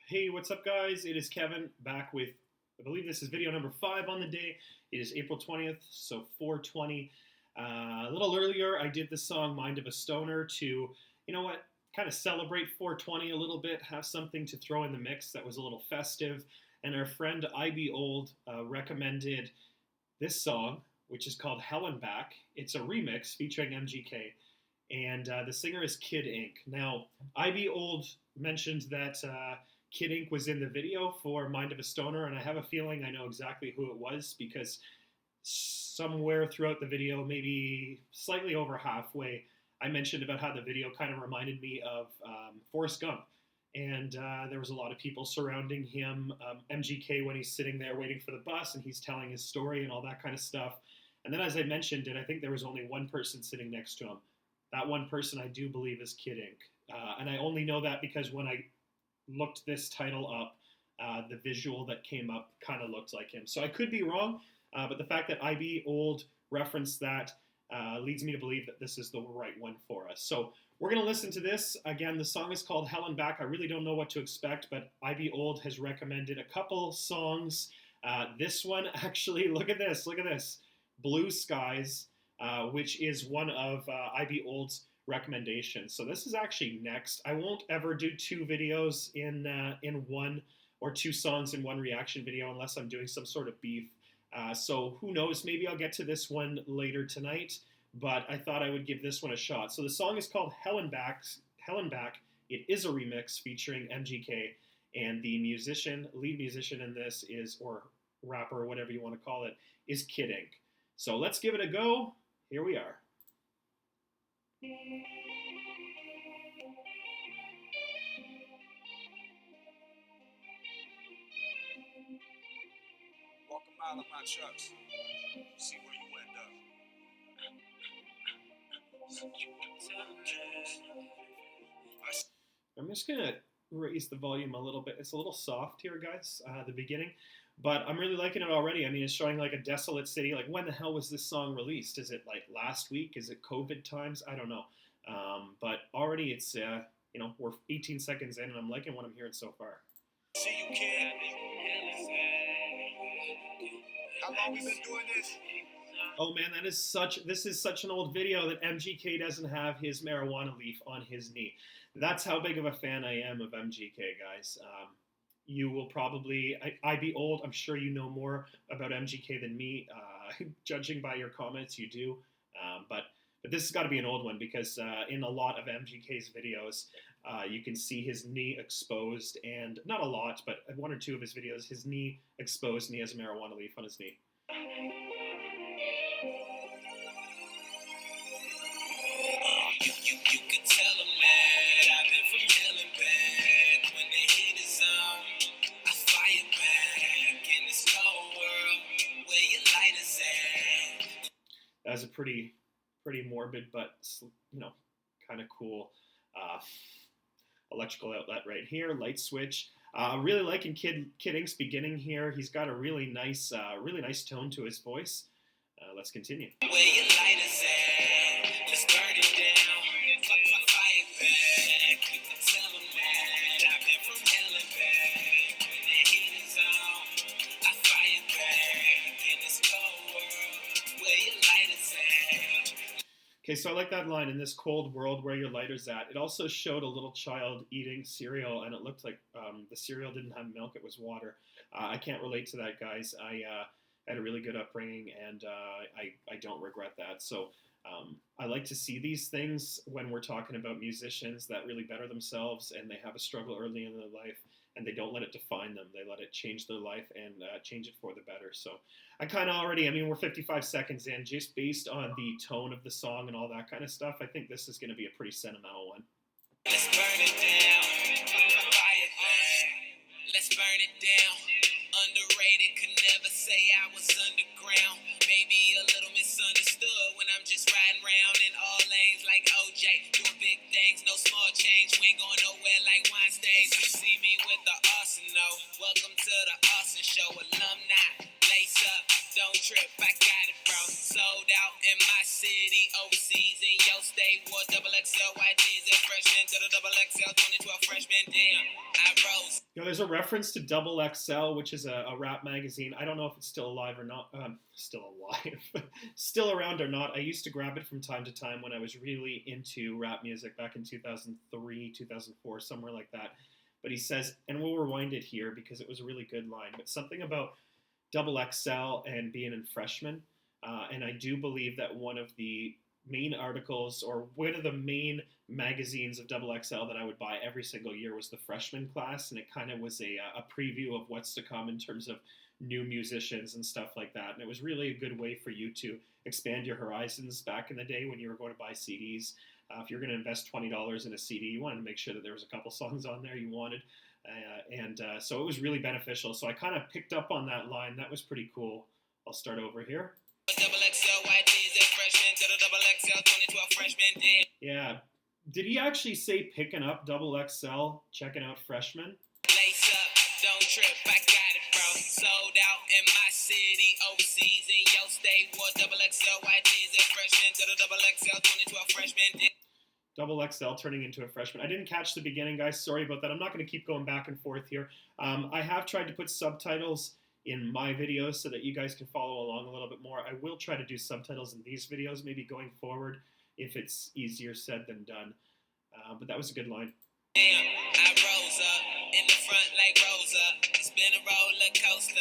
Hey, what's up, guys? It is Kevin back with, I believe this is video number 5 on the day. It is April 20th, so 420. A little earlier, I did the song Mind of a Stoner to, you know what, kind of celebrate 420 a little bit, have something to throw in the mix that was a little festive. And our friend IB Old recommended this song, which is called Hell and Back. It's a remix featuring MGK, and the singer is Kid Ink. Now, IB Old mentioned that Kid Ink was in the video for Mind of a Stoner, and I have a feeling I know exactly who it was because somewhere throughout the video, maybe slightly over halfway, I mentioned about how the video kind of reminded me of Forrest Gump. And there was a lot of people surrounding him, MGK when he's sitting there waiting for the bus and he's telling his story and all that kind of stuff. And then as I mentioned it, I think there was only one person sitting next to him. That one person I do believe is Kid Ink. And I only know that because when I looked this title up, the visual that came up kind of looked like him. So I could be wrong, but the fact that IB Old referenced that leads me to believe that this is the right one for us. So we're going to listen to this. Again, the song is called Hell and Back. I really don't know what to expect, but IB Old has recommended a couple songs. This one, actually, look at this. Blue Skies, which is one of IB Old's recommendations. So this is actually next. I won't ever do 2 videos in one, or 2 songs in one reaction video unless I'm doing some sort of beef. So who knows, maybe I'll get to this one later tonight, but I thought I would give this one a shot. So the song is called Hell and Back. It is a remix featuring MGK, and the lead musician in this is, or rapper, or whatever you want to call it, is Kid Ink. So let's give it a go. Here we are. Walk a mile in my trucks. See where you end up. I'm just going to raise the volume a little bit. It's a little soft here, guys, the beginning. But I'm really liking it already. I mean, it's showing like a desolate city. Like, when the hell was this song released? Is it like last week? Is it COVID times? I don't know. But already it's, we're 18 seconds in, and I'm liking what I'm hearing so far. See you, kid. How long we been doing this? Oh man, this is such an old video that MGK doesn't have his marijuana leaf on his knee. That's how big of a fan I am of MGK, guys. You will probably, IB Old, I'm sure you know more about MGK than me. Judging by your comments, you do. But this has got to be an old one because in a lot of MGK's videos, you can see his knee exposed, and not a lot, but 1 or 2 of his videos, his knee exposed and he has a marijuana leaf on his knee. You can tell them that I've been from hell and back. When the heat is on, I fire back in this cold world where your light is at. That's a pretty morbid, but kind of cool electrical outlet right here. Light switch. Really liking Kid Ink's beginning here. He's got a really nice tone to his voice. Let's continue. Where your light is at, just burn it down. Fire back. You can tell them that I've been from hell and back. When the heat is on, I fire back in this cold world where your light is at. Okay, so I like that line, in this cold world where your lighter's at. It also showed a little child eating cereal, and it looked like the cereal didn't have milk, it was water. I can't relate to that, guys. I had a really good upbringing, and I don't regret that. So I like to see these things when we're talking about musicians that really better themselves, and they have a struggle early in their life, and they don't let it define them. They let it change their life and change it for the better. So I kind of already, we're 55 seconds in, just based on the tone of the song and all that kind of stuff, I think this is going to be a pretty sentimental one. Let's burn it down. Fire back. Let's burn it down. Underrated, could never say I was underground. Maybe a little misunderstood when I'm just riding around in all lanes like OJ. Doing big things, no small change. We ain't going nowhere like Weinstein. You see me with the Arsenal. Welcome to the Austin Show. Alumni, lace up, don't trip, I got it, bro. Sold out in my city, overseas in your state. Wore double XL white jeans and fresh into the double XL 2012 freshman. Damn, I rose. You know, there's a reference to Double XL, which is a rap magazine. I don't know if it's still alive or not. Still alive, still around or not. I used to grab it from time to time when I was really into rap music back in 2003, 2004, somewhere like that. But he says, and we'll rewind it here because it was a really good line, but something about Double XL and being in Freshman. And I do believe that one of the main articles or one of the main magazines of Double XL that I would buy every single year was the Freshman Class, and it kind of was a preview of what's to come in terms of new musicians and stuff like that. And it was really a good way for you to expand your horizons back in the day when you were going to buy CDs. If you're going to invest $20 in a CD, you wanted to make sure that there was a couple songs on there you wanted. So it was really beneficial. So I kind of picked up on that line. That was pretty cool. I'll start over here. Double XL white tees and freshman to the double XL 2012 freshman day. Yeah. Did he actually say picking up Double XL, checking out Freshman? Lace up, don't trip, I got it, bro. Sold out in my city, overseas in your state. Wore double XL white tees and freshman to the double XL 2012 freshman day. Double XL turning into a freshman. I didn't catch the beginning, guys. Sorry about that. I'm not going to keep going back and forth here. I have tried to put subtitles in my videos so that you guys can follow along a little bit more. I will try to do subtitles in these videos, maybe going forward, if it's easier said than done. But that was a good line. Damn, I rose up in the front like Rosa. It's been a roller coaster.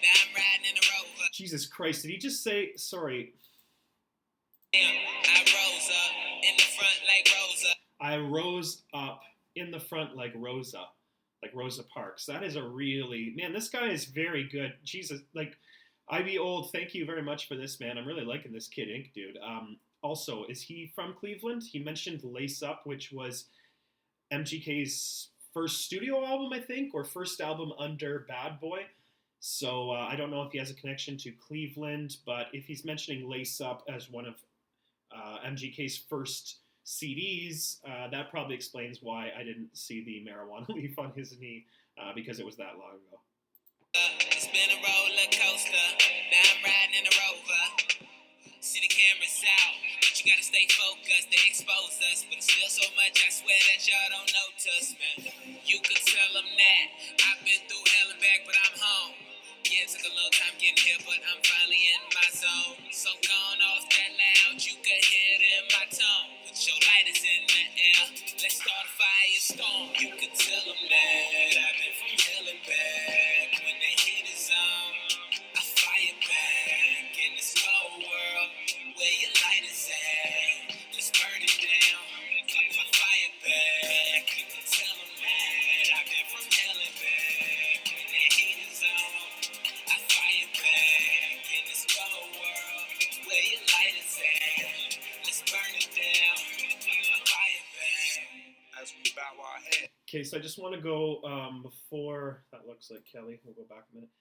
Now I'm riding in a Rover. Jesus Christ, did he just say, sorry, Damn, I rose up in the front like Rosa. I rose up in the front like Rosa Parks. That is a really, man, this guy is very good. Jesus, like, IB Old, thank you very much for this, man. I'm really liking this Kid Ink, dude. Also, is he from Cleveland? He mentioned Lace Up, which was MGK's first studio album, I think, or first album under Bad Boy. So I don't know if he has a connection to Cleveland, but if he's mentioning Lace Up as one of MGK's first CDs, that probably explains why I didn't see the marijuana leaf on his knee, because it was that long ago. It's been a roller coaster. Now I'm riding in a Rover. See the cameras out, but you gotta stay focused. They expose us, but it's still so much. I swear that y'all don't notice, man. You could tell them that I've been through hell and back, but I'm home. Yeah, it took a little time getting here, but I'm finally in my zone. So gone off that loud, you could hear it in my tone. Put your lighters in the air, let's start a firestorm. You could tell them that I've been from hell and back. When the heat is on, I fire back in this cold world. Where your lighters at, let's burn it down. I fire back, you can tell them that I've been from hell and back. When the heat is on, I fire back in this cold world. Where your lighters at, let's burn it down. I fire back as we bow our head. Okay, so I just want to go before, that looks like Kelly, we'll go back a minute.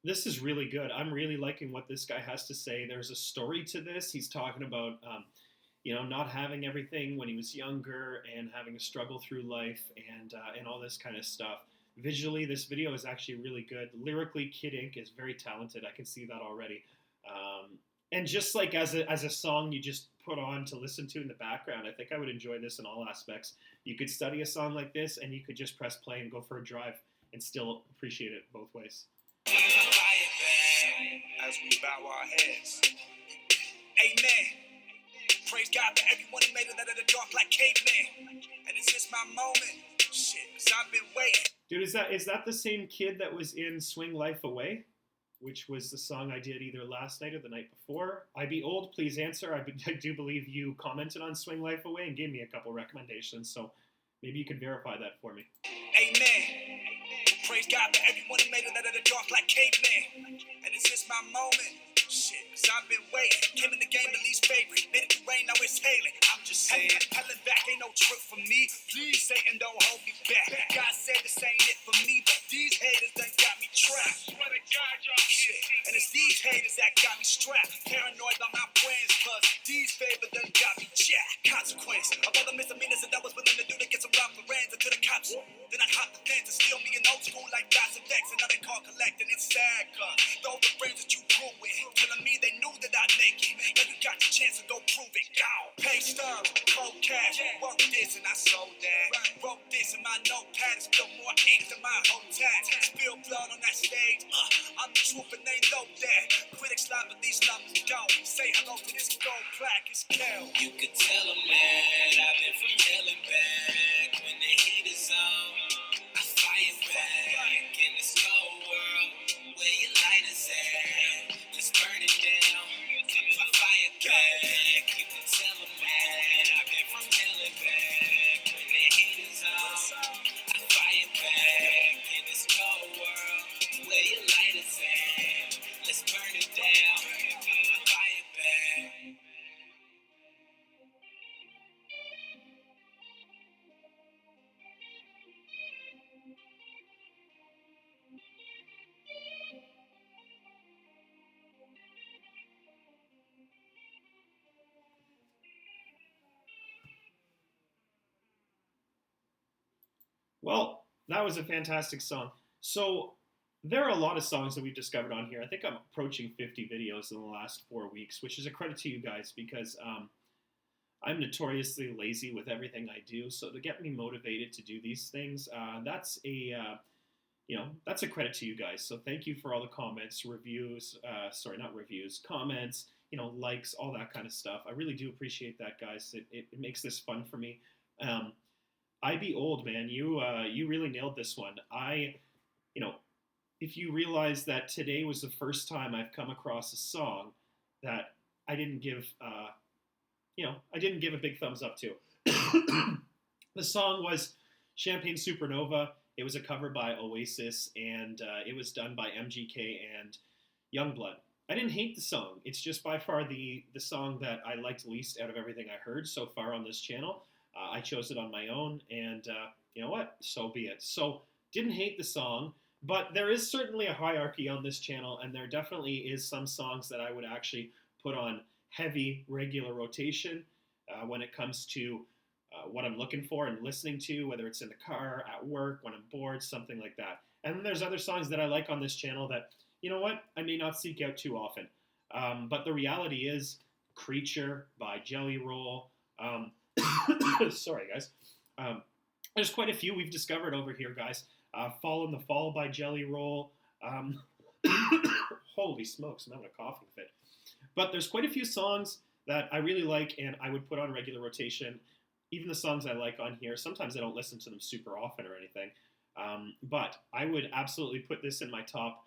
This is really good. I'm really liking what this guy has to say. There's a story to this. He's talking about, not having everything when he was younger and having a struggle through life and all this kind of stuff. Visually, this video is actually really good. Lyrically, Kid Ink is very talented. I can see that already. And just like as a song you just put on to listen to in the background, I think I would enjoy this in all aspects. You could study a song like this, and you could just press play and go for a drive and still appreciate it both ways. As we bow our heads. Amen. Praise God for everyone who made it out of the dark like caveman. And it's just my moment. Shit, 'cause I've been waiting. Dude, is that the same kid that was in Swing Life Away? Which was the song I did either last night or the night before. IB Old, please answer. I do believe you commented on Swing Life Away and gave me a couple recommendations, so maybe you can verify that for me. Amen. Praise God for everyone who made it out of the dark like caveman. And it's just my moment. Shit, 'cause I've been waiting. Came in the game the least favorite. Made it through rain, now it's hailing. I'm just saying, helen back ain't no trick for me. Please, Satan, don't hold me back. God said this ain't it for me, but these haters done got me trapped. Swear to God, y'all shit. And it's these haters that got me strapped. Paranoid about my friends, plus these favors done got me jacked. Consequence of all the misdemeanors that I was willing to do to get some rough friends until the cops Then I hop the fence and steal me an old school like Gas and Dex, and now they call collecting. It's sad, cuz those the friends that you grew with, telling me they knew that I'd make it. Now you got the chance to go prove it. Go. Pay stubs, cold cash, work this and I sold that. Wrote this in my notepad, it's still more ink than my whole tat. Spill blood on that stage, I'm the truth and they know that. Critics lie, but these numbers don't. Say hello to this gold plaque, it's Kel. You could tell them that I've been from hell and back. When the heat is on, I fire back in this cold world. Where your light is at, let's burn it down. I fire back. You can tell them that I've been from hell and back. When the heat is on, I fire back in this cold world. Where your light is at, let's burn it down. I fire back. Well, that was a fantastic song. So there are a lot of songs that we've discovered on here. I think I'm approaching 50 videos in the last 4 weeks, which is a credit to you guys because I'm notoriously lazy with everything I do. So to get me motivated to do these things, that's a credit to you guys. So thank you for all the comments, reviews, not reviews, comments, likes, all that kind of stuff. I really do appreciate that, guys. It makes this fun for me. I Be Old, man, you really nailed this one. If you realize that today was the first time I've come across a song that I didn't give a big thumbs up to. The song was Champagne Supernova. It was a cover by Oasis, and it was done by MGK and Youngblood. I didn't hate the song. It's just by far the song that I liked least out of everything I heard so far on this channel. I chose it on my own, and you know what? So be it. So, didn't hate the song, but there is certainly a hierarchy on this channel, and there definitely is some songs that I would actually put on heavy, regular rotation when it comes to what I'm looking for and listening to, whether it's in the car, at work, when I'm bored, something like that. And then there's other songs that I like on this channel that, you know what, I may not seek out too often. But the reality is, Creature by Jelly Roll. Sorry, guys. There's quite a few we've discovered over here, guys. Fall in the Fall by Jelly Roll. Holy smokes, I'm having a coughing fit. But there's quite a few songs that I really like and I would put on regular rotation. Even the songs I like on here, sometimes I don't listen to them super often or anything. But I would absolutely put this in my top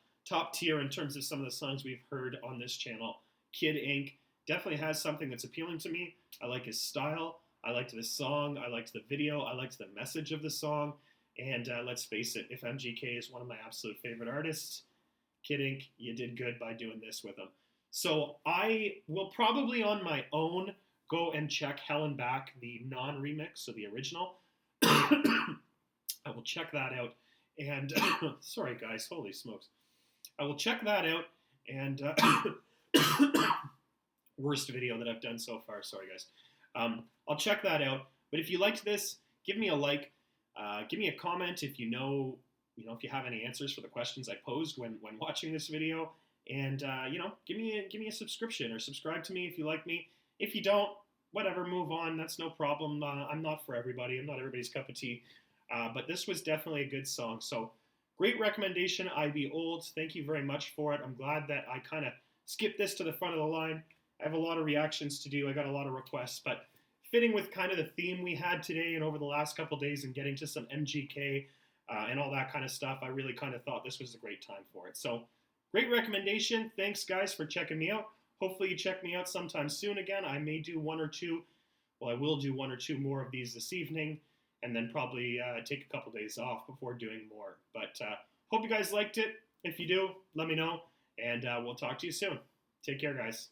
tier in terms of some of the songs we've heard on this channel. Kid Ink definitely has something that's appealing to me. I like his style. I liked this song. I liked the video. I liked the message of the song. And let's face it, if MGK is one of my absolute favorite artists, Kid Ink, you did good by doing this with him. So I will probably on my own go and check Hell and Back, the non-remix, so the original. I will check that out. And sorry, guys, holy smokes. I will check that out. And worst video that I've done so far. Sorry, guys. I'll check that out. But if you liked this, give me a like. Give me a comment if you know if you have any answers for the questions I posed when watching this video. And give me a subscription or subscribe to me if you like me. If you don't, whatever, move on. That's no problem. I'm not for everybody. I'm not everybody's cup of tea. But this was definitely a good song. So great recommendation, I Be Old. Thank you very much for it. I'm glad that I kind of skipped this to the front of the line. I have a lot of reactions to do. I got a lot of requests, but fitting with kind of the theme we had today and over the last couple days and getting to some MGK and all that kind of stuff, I really kind of thought this was a great time for it. So great recommendation. Thanks, guys, for checking me out. Hopefully you check me out sometime soon again. I may do one or two. Well, I will do one or two more of these this evening and then probably take a couple days off before doing more. But hope you guys liked it. If you do, let me know, and we'll talk to you soon. Take care, guys.